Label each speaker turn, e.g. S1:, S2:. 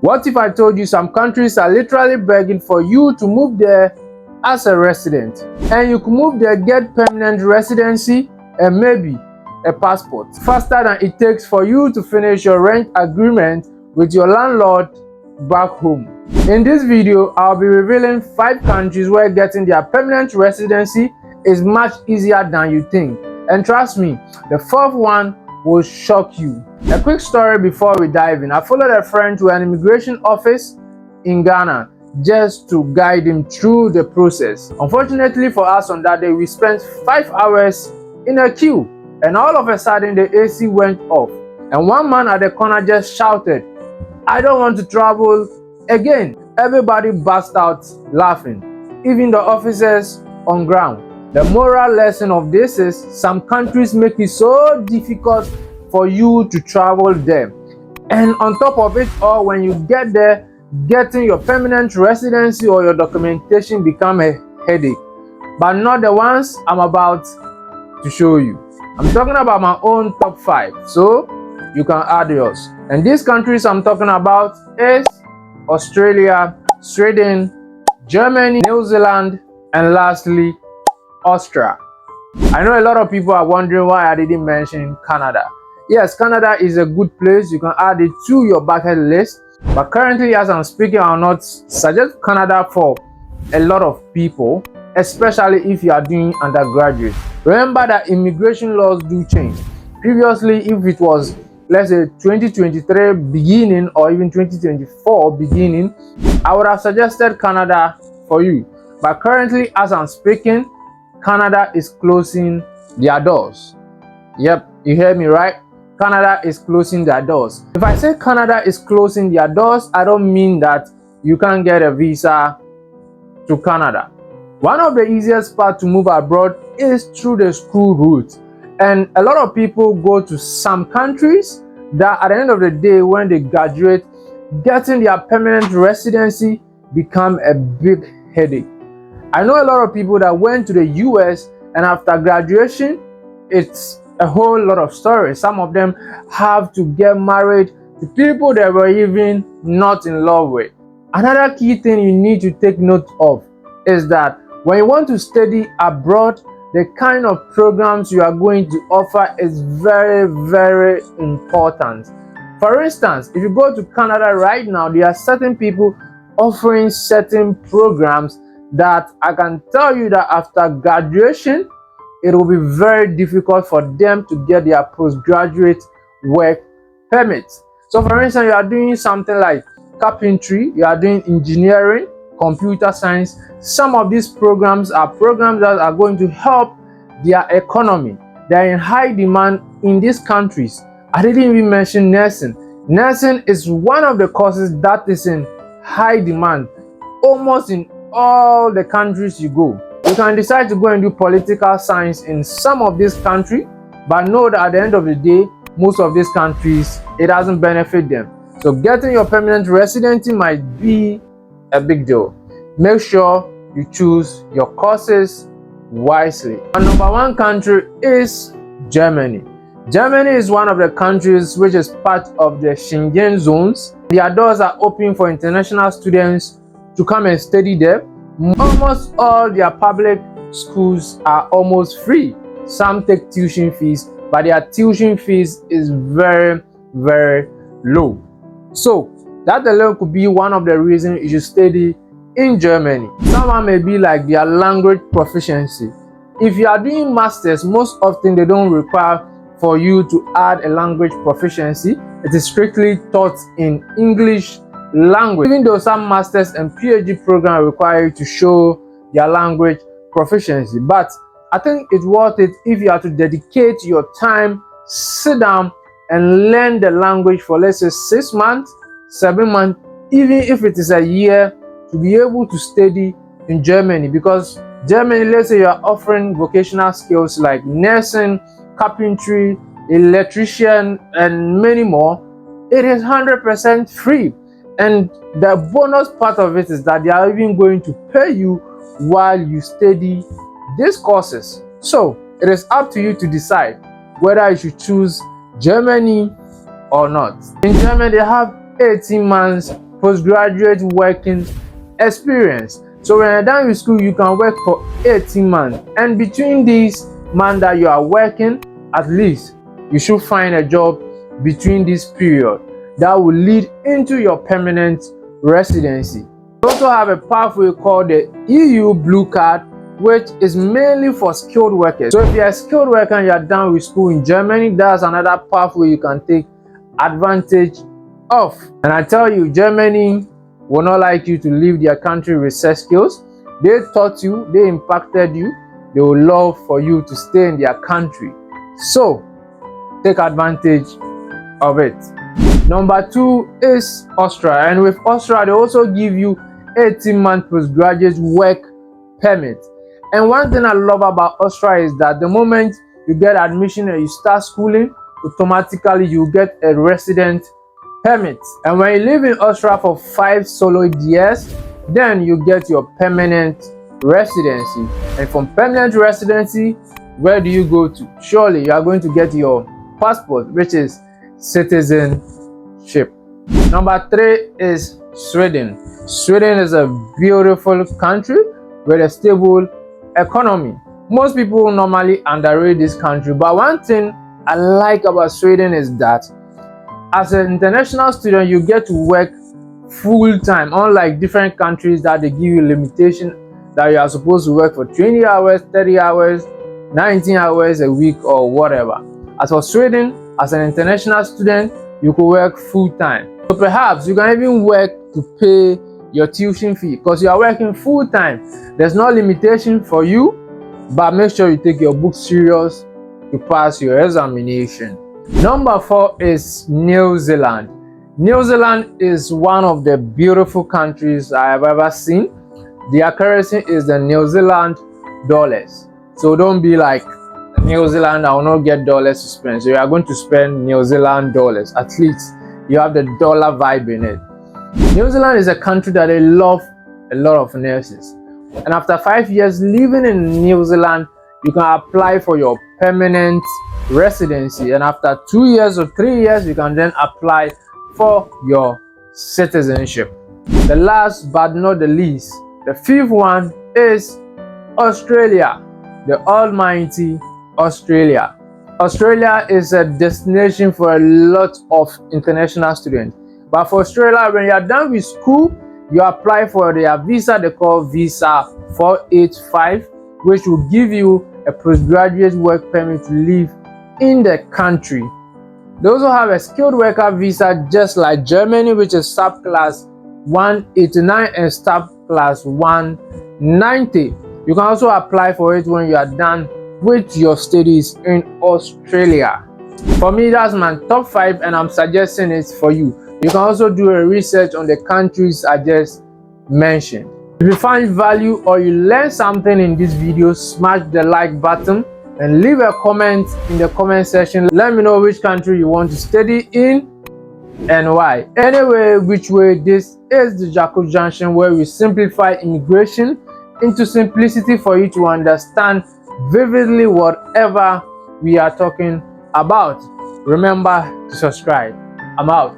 S1: What if I told you some countries are literally begging for you to move there as a resident, and you can move there, get permanent residency, and maybe a passport faster than it takes for you to finish your rent agreement with your landlord back home? In this video, I'll be revealing 5 countries where getting their permanent residency is much easier than you think. And trust me, the 4th one will shock you. A quick story before we dive in. I followed a friend to an immigration office in Ghana just to guide him through the process. Unfortunately for us on that day, we spent 5 hours in a queue, and all of a sudden the AC went off, and one man at the corner just shouted, "I don't want to travel again." Everybody burst out laughing, even the officers on ground. The moral lesson of this is some countries make it so difficult for you to travel there. And on top of it all, when you get there, getting your permanent residency or your documentation become a headache. But not the ones I'm about to show you. I'm talking about my own top 5, so you can add yours. And these countries I'm talking about is Australia, Sweden, Germany, New Zealand, and lastly, Austria. I know a lot of people are wondering why I didn't mention Canada. Yes, Canada is a good place. You can add it to your bucket list. But currently, as I'm speaking, I'll not suggest Canada for a lot of people, especially if you are doing undergraduate. Remember that immigration laws do change. Previously, if it was, let's say, 2023 beginning or even 2024 beginning, I would have suggested Canada for you. But currently, as I'm speaking, Canada is closing their doors. Yep, you heard me right. Canada is closing their doors. If I say Canada is closing their doors, I don't mean that you can't get a visa to Canada. One of the easiest parts to move abroad is through the school route. And a lot of people go to some countries that at the end of the day, when they graduate, getting their permanent residency become a big headache. I know a lot of people that went to the US, and after graduation, it's a whole lot of stories. Some of them have to get married to people they were even not in love with. Another key thing you need to take note of is that when you want to study abroad, the kind of programs you are going to offer is very, very important. For instance, if you go to Canada right now, there are certain people offering certain programs that I can tell you that after graduation, it will be very difficult for them to get their postgraduate work permit. So for instance, you are doing something like carpentry, you are doing engineering, computer science. Some of these programs are programs that are going to help their economy. They are in high demand in these countries. I didn't even mention nursing. Nursing is one of the courses that is in high demand almost in all the countries you go. You can decide to go and do political science in some of these countries, but know that at the end of the day, most of these countries, it doesn't benefit them. So getting your permanent residency might be a big deal. Make sure you choose your courses wisely. Our number 1 country is Germany. Germany is one of the countries which is part of the Schengen zones. Their doors are open for international students to come and study there. Almost all their public schools are almost free. Some take tuition fees, but their tuition fees is very, very low. So that alone could be one of the reasons you should study in Germany. Someone may be like their language proficiency. If you are doing masters, most often they don't require for you to add a language proficiency. It is strictly taught in English language, even though some masters and PhD programs require you to show your language proficiency. But I think it's worth it if you have to dedicate your time, sit down and learn the language for, let's say, 6 months, 7 months, even if it is a year, to be able to study in Germany. Because Germany, let's say you are offering vocational skills like nursing, carpentry, electrician, and many more, it is 100% free. And the bonus part of it is that they are even going to pay you while you study these courses. So it is up to you to decide whether you should choose Germany or not. In Germany, they have 18 months postgraduate working experience. So when you're done with school, you can work for 18 months, and between these months that you are working, at least you should find a job between this period that will lead into your permanent residency. We also have a pathway called the EU Blue Card, which is mainly for skilled workers. So if you're a skilled worker and you're done with school in Germany, that's another pathway you can take advantage of. And I tell you, Germany will not like you to leave their country with such skills. They taught you, they impacted you, they will love for you to stay in their country. So take advantage of it. Number 2 is Austria, and with Austria they also give you 18-month postgraduate work permit. And one thing I love about Austria is that the moment you get admission and you start schooling, automatically you get a resident permit. And when you live in Austria for 5 solid years, then you get your permanent residency. And from permanent residency, where do you go to? Surely you are going to get your passport, which is citizenship. Number 3 is Sweden. Sweden is a beautiful country with a stable economy. Most people normally underrate this country, but one thing I like about Sweden is that as an international student, you get to work full-time, unlike different countries that they give you limitation that you are supposed to work for 20 hours, 30 hours, 19 hours a week or whatever. As for Sweden, as an international student, you could work full-time. So perhaps you can even work to pay your tuition fee because you are working full-time. There's no limitation for you, but make sure you take your book serious to pass your examination. Number 4 is New Zealand. New Zealand is one of the beautiful countries I have ever seen. Their currency is the New Zealand dollars. So don't be like, New Zealand, I will not get dollars to spend. So you are going to spend New Zealand dollars. At least you have the dollar vibe in it. New Zealand is a country that they love a lot of nurses. And after 5 years living in New Zealand, you can apply for your permanent residency. And after 2 years or 3 years, you can then apply for your citizenship. The last but not the least, the 5th one is Australia, the almighty Australia. Australia is a destination for a lot of international students. But for Australia, when you are done with school, you apply for their visa they call Visa 485, which will give you a postgraduate work permit to live in the country. They also have a skilled worker visa just like Germany, which is subclass 189 and subclass 190. You can also apply for it when you are done with your studies in Australia. For me, that's my top 5 and I'm suggesting it for you. You can also do a research on the countries I just mentioned. If you find value or you learn something in this video, smash the like button and leave a comment in the comment section. Let me know which country you want to study in and why. Anyway, which way, this is the Jacob Junction, where we simplify immigration into simplicity for you to understand vividly whatever we are talking about. Remember to subscribe. I'm out.